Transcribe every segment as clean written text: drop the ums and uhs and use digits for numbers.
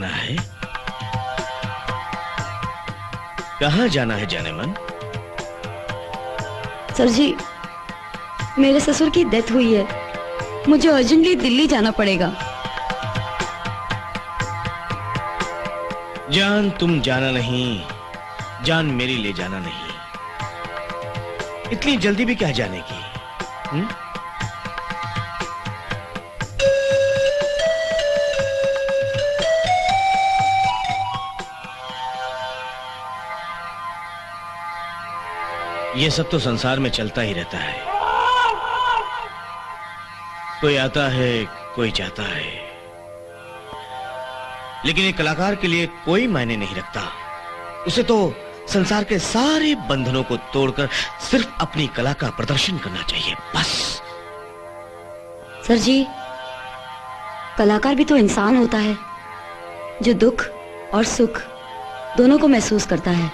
है? कहाँ जाना है जाने मन? सर जी, मेरे ससुर की डेथ हुई है, मुझे अर्जेंटली दिल्ली जाना पड़ेगा। जान तुम जाना नहीं, जान मेरी ले जाना नहीं। इतनी जल्दी भी क्या जाने की? ये सब तो संसार में चलता ही रहता है। कोई आता है, कोई जाता है, लेकिन एक कलाकार के लिए कोई मायने नहीं रखता। उसे तो संसार के सारे बंधनों को तोड़कर सिर्फ अपनी कला का प्रदर्शन करना चाहिए, बस। सर जी, कलाकार भी तो इंसान होता है, जो दुख और सुख दोनों को महसूस करता है।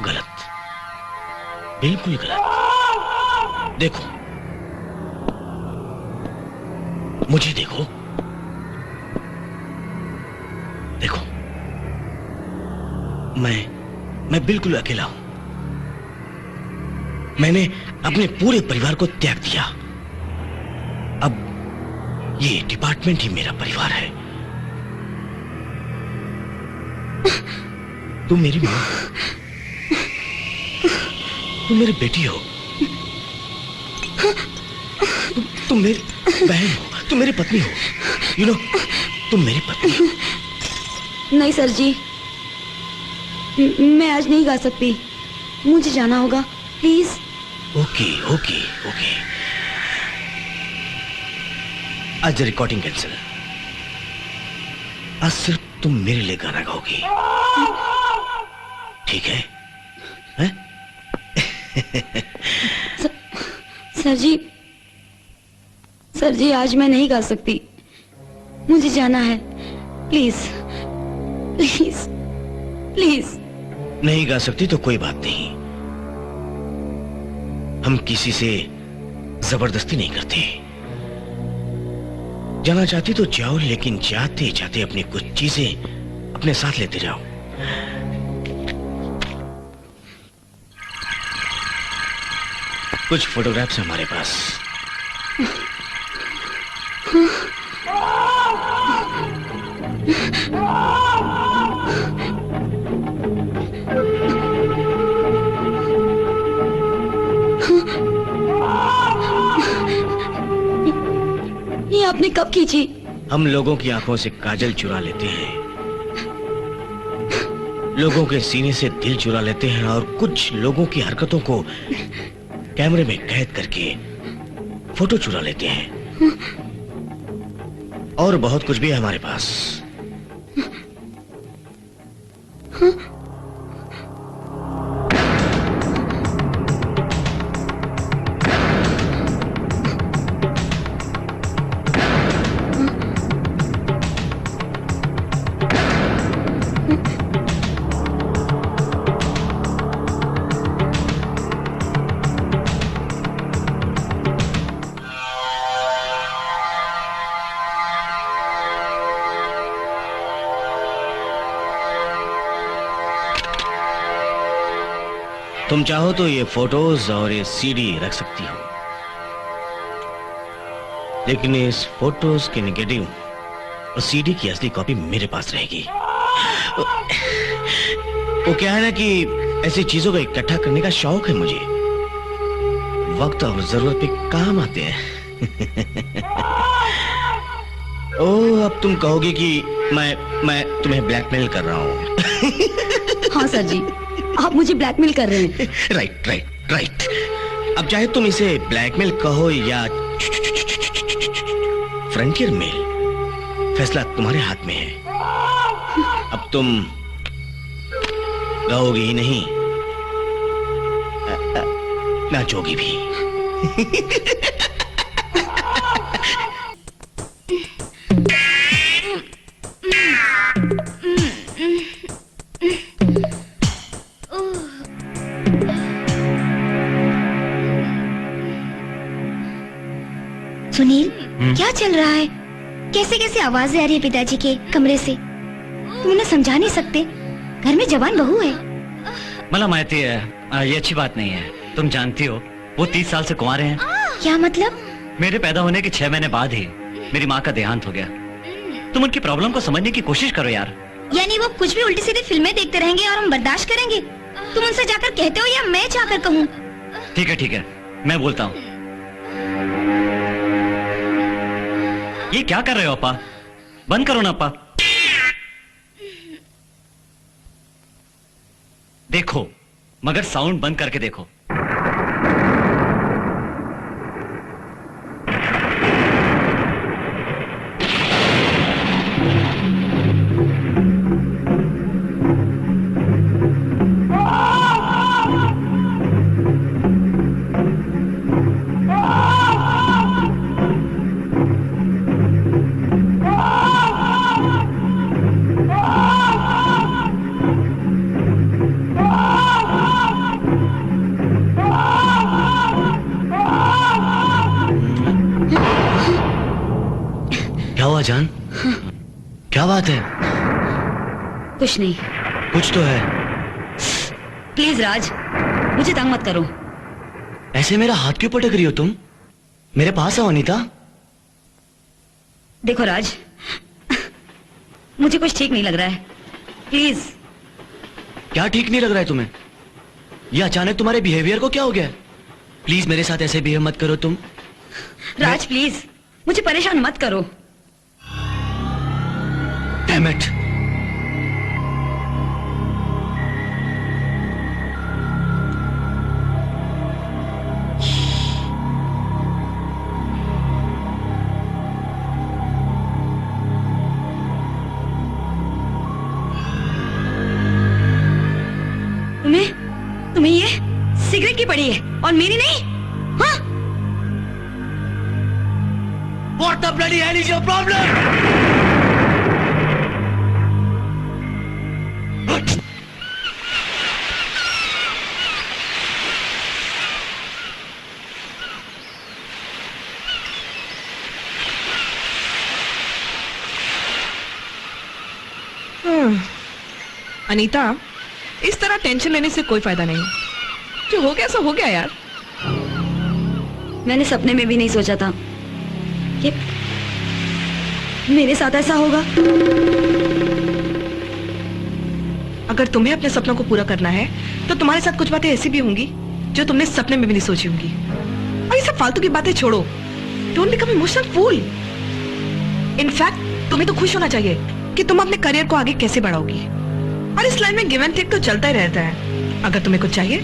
गलत, बिल्कुल गलत। देखो, मुझे देखो, देखो, मैं बिल्कुल अकेला हूं। मैंने अपने पूरे परिवार को त्याग दिया। अब ये डिपार्टमेंट ही मेरा परिवार है। तुम मेरी मां, तुम मेरी बेटी हो, तुम मेरी बहन हो, तुम मेरी पत्नी हो। यू नो, तुम मेरी पत्नी हो। नहीं सर जी, मैं आज नहीं गा सकती, मुझे जाना होगा, प्लीज। ओके ओके ओके, आज रिकॉर्डिंग कैंसिल। आज सिर्फ तुम मेरे लिए गाना गाओगी, ठीक है? हैं? सर जी, आज मैं नहीं गा सकती, मुझे जाना है, प्लीज प्लीज प्लीज। नहीं गा सकती तो कोई बात नहीं, हम किसी से जबरदस्ती नहीं करते। जाना चाहती तो जाओ, लेकिन जाते जाते अपनी कुछ चीजें अपने साथ लेते जाओ। कुछ फोटोग्राफ्स हमारे पास। ये आपने कब खींची? हम लोगों की आंखों से काजल चुरा लेते हैं, लोगों के सीने से दिल चुरा लेते हैं, और कुछ लोगों की हरकतों को कैमरे में कैद करके फोटो चुरा लेते हैं। और बहुत कुछ भी है हमारे पास। तुम चाहो तो ये फोटोज और ये सीडी रख सकती हो, लेकिन इस फोटोज के नेगेटिव और सीडी की असली कॉपी मेरे पास रहेगी। वो क्या है ना कि ऐसी चीजों को इकट्ठा करने का शौक है मुझे, वक्त और जरूरत पे काम आते हैं। ओह, अब तुम कहोगे कि मैं तुम्हें ब्लैकमेल कर रहा हूँ। हाँ सर जी, आप मुझे ब्लैकमेल कर रहे हैं। Right right right. अब चाहे तुम इसे ब्लैकमेल कहो या फ्रंटियर मेल, फैसला तुम्हारे हाथ में है। अब तुम गाओगे ही नहीं, नाचोगी भी। सुनील, क्या चल रहा है? कैसे कैसे आवाजें आ रही है पिताजी के कमरे से? तुम उन्हें समझा नहीं सकते? घर में जवान बहू है। मला माहिती है ये अच्छी बात नहीं है। तुम जानती हो वो 30 साल से कुंवारे हैं। क्या मतलब? मेरे पैदा होने के 6 महीने बाद ही मेरी माँ का देहांत हो गया। तुम उनकी प्रॉब्लम को समझने की कोशिश करो यार। यानी वो कुछ भी उल्टी सीधी फिल्में देखते रहेंगे और हम बर्दाश्त करेंगे? तुम उनसे जाकर कहते हो या मैं जाकर कहूँ? ठीक है मैं बोलता हूँ। ये क्या कर रहे हो अपा? बंद करो ना अपा। देखो मगर साउंड बंद करके देखो। जान, क्या बात है? कुछ नहीं। कुछ तो है। प्लीज राज, मुझे तंग मत करो। ऐसे मेरा हाथ क्यों पटक रही हो तुम? मेरे पास आओ अनीता। देखो राज, मुझे कुछ ठीक नहीं लग रहा है। प्लीज। क्या ठीक नहीं लग रहा है तुम्हें? ये अचानक तुम्हारे बिहेवियर को क्या हो गया? प्लीज मेरे साथ ऐसे बिहेव मत करो तुम। राज प्लीज, मुझे परेशान मत करो। Damn it. तुम्हें ये सिगरेट की पड़ी है और मेरी नहीं? हाँ? What the bloody hell is your problem? Anita, इस तरह टेंशन लेने से कोई फायदा नहीं। जो हो गया सो हो गया यार। मैंने सपने में भी नहीं सोचा था कि मेरे साथ ऐसा होगा। अगर तुम्हें अपने सपनों को पूरा करना है तो तुम्हारे साथ कुछ बातें ऐसी भी होंगी जो तुमने सपने में भी नहीं सोची होंगी। और ये सब फालतू की बातें छोड़ो। Don't become emotional fool. In fact तुम्हें तो खुश होना चाहिए कि तुम अपने करियर को आगे कैसे बढ़ाओगी। और इस लाइन में गिव एंड टेक तो चलता ही रहता है। अगर तुम्हें कुछ चाहिए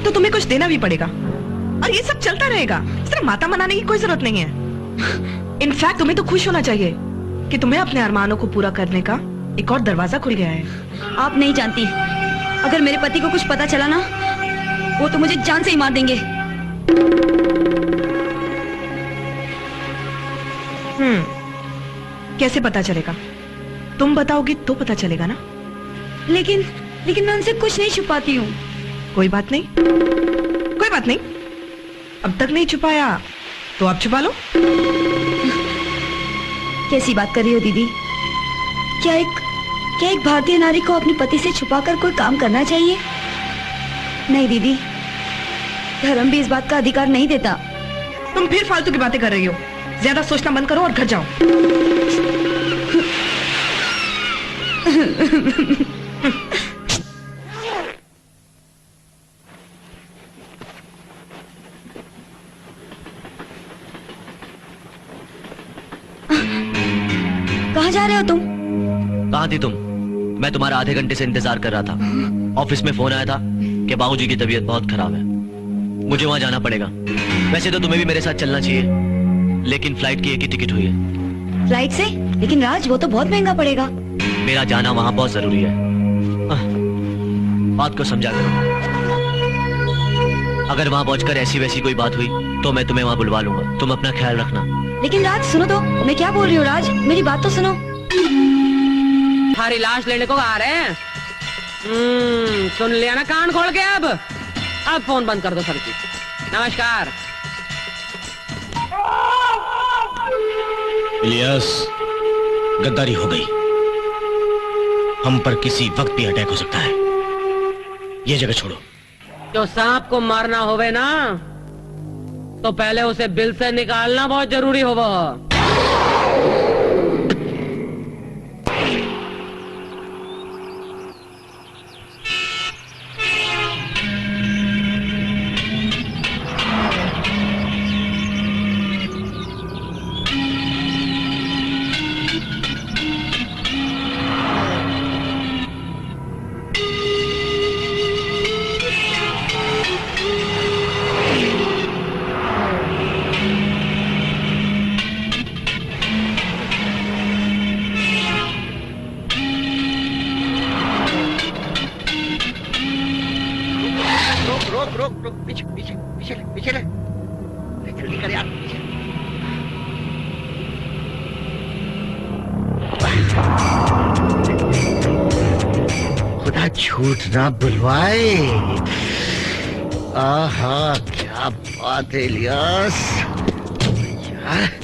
तो तुम्हें कुछ देना भी पड़ेगा और ये सब चलता रहेगा। सिर्फ माता मनाने की कोई जरूरत नहीं है। इनफैक्ट तुम्हें तो खुश होना चाहिए कि तुम्हें अपने अरमानों को पूरा करने का एक और दरवाजा खुल गया है। आप नहीं जानती, अगर मेरे पति को कुछ पता चला ना, वो तो मुझे जान से ही मार देंगे। कैसे पता चलेगा? तुम बताओगी तो पता चलेगा ना। लेकिन मैं उनसे कुछ नहीं छुपाती हूँ। कोई बात नहीं, कोई बात नहीं। अब तक नहीं छुपाया तो आप छुपा लो। कैसी बात कर रही हो दीदी? क्या एक भारतीय नारी को अपने पति से छुपाकर कोई काम करना चाहिए? नहीं दीदी, धर्म भी इस बात का अधिकार नहीं देता। तुम फिर फालतू की बातें कर रही हो। ज्यादा सोचना बंद करो और घर जाओ। कहाँ जा रहे हो तुम? कहाँ थी तुम? मैं तुम्हारा आधे घंटे से इंतजार कर रहा था। ऑफिस में फोन आया था कि बाबूजी की तबीयत बहुत खराब है, मुझे वहां जाना पड़ेगा। वैसे तो तुम्हें भी मेरे साथ चलना चाहिए, लेकिन फ्लाइट की एक ही टिकट हुई है। फ्लाइट से? लेकिन राज, वो तो बहुत महंगा पड़ेगा। मेरा जाना वहां बहुत जरूरी है। बात को समझा करो। अगर वहां पहुंचकर ऐसी वैसी कोई बात हुई तो मैं तुम्हें वहां बुलवा लूंगा। तुम अपना ख्याल रखना। लेकिन राज सुनो तो, मैं क्या बोल रही हूँ। राज मेरी बात तो सुनो। हमारी लाश लेने को आ रहे हैं। सुन लिया ना कान खोल के। अब फोन बंद कर दो सर की। नमस्कार। इलियास, गद्दारी हो गई। हम पर किसी वक्त भी अटैक हो सकता है। ये जगह छोड़ो। जो सांप को मारना होवे ना तो पहले उसे बिल से निकालना बहुत जरूरी होगा। रोक पीछे पीछे पीछे पीछे ले, जल्दी कर यार। खुदा झूठ ना बुलवाए। आहा क्या बात है इलियास यार।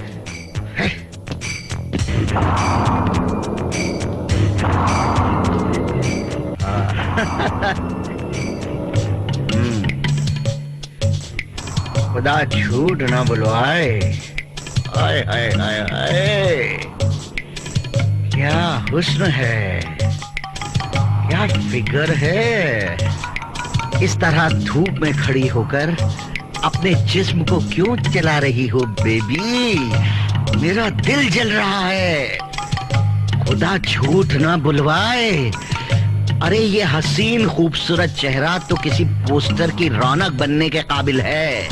खुदा झूठ ना बुलवाए। हाय हाय हाय हाय, क्या हुस्न है, क्या फिगर है। इस तरह धूप में खड़ी होकर अपने जिस्म को क्यों जला रही हो बेबी? मेरा दिल जल रहा है। खुदा झूठ ना बुलवाए। अरे ये हसीन खूबसूरत चेहरा तो किसी पोस्टर की रौनक बनने के काबिल है,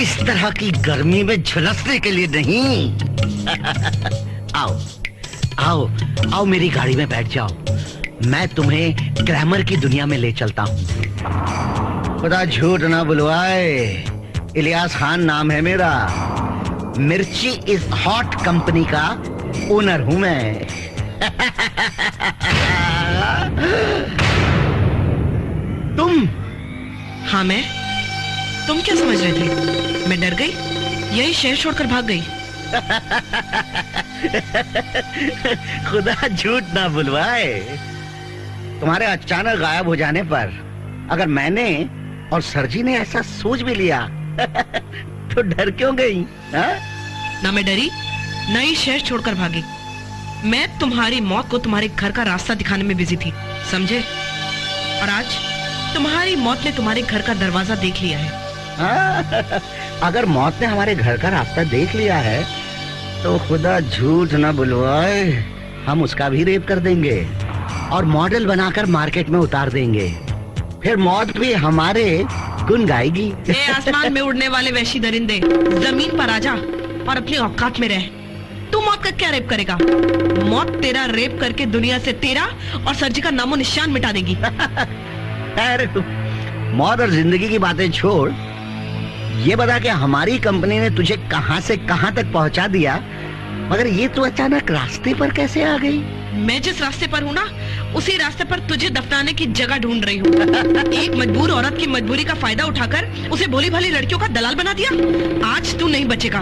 इस तरह की गर्मी में झुलसने के लिए नहीं। आओ आओ आओ मेरी गाड़ी में बैठ जाओ, मैं तुम्हें ग्लैमर की दुनिया में ले चलता हूँ। खुदा झूठ ना बुलवाए, इलियास खान नाम है मेरा। मिर्ची इज हॉट कंपनी का ओनर हूँ मैं। तुम? हाँ मैं। तुम क्या समझ रहे थे? मैं डर गई, यही शहर छोड़कर भाग गई। खुदा झूठ ना बुलवाए। तुम्हारे अचानक गायब हो जाने पर अगर मैंने और सरजी ने ऐसा सोच भी लिया तो डर क्यों गई? हा? ना मैं डरी, ना ही शहर छोड़कर भागी। मैं तुम्हारी मौत को तुम्हारे घर का रास्ता दिखाने में बिजी थी, समझे? और आज तुम्हारी मौत ने तुम्हारे घर का दरवाजा देख लिया है। हाँ, अगर मौत ने हमारे घर का रास्ता देख लिया है तो खुदा झूठ ना बुलवाए, हम उसका भी रेप कर देंगे और मॉडल बनाकर मार्केट में उतार देंगे। फिर मौत भी हमारे गुन गाएगी। ए आसमान में उड़ने वाले वैशी दरिंदे, जमीन पर आजा और अपनी औकात में रह। तू मौत का क्या रेप करेगा? मौत तेरा रेप करके दुनिया से तेरा और सरजी का नामो निशान मिटा देगी। अरे मौत और जिंदगी की बातें छोड़, ये बता कि हमारी कंपनी ने तुझे कहां से कहां तक पहुंचा दिया, मगर ये तू अचानक रास्ते पर कैसे आ गई? मैं जिस रास्ते पर हूँ ना, उसी रास्ते पर तुझे दफनाने की जगह ढूंढ रही हूँ। एक मजबूर औरत की मजबूरी का फायदा उठाकर उसे भोली भाली लड़कियों का दलाल बना दिया। आज तू नहीं बचेगा।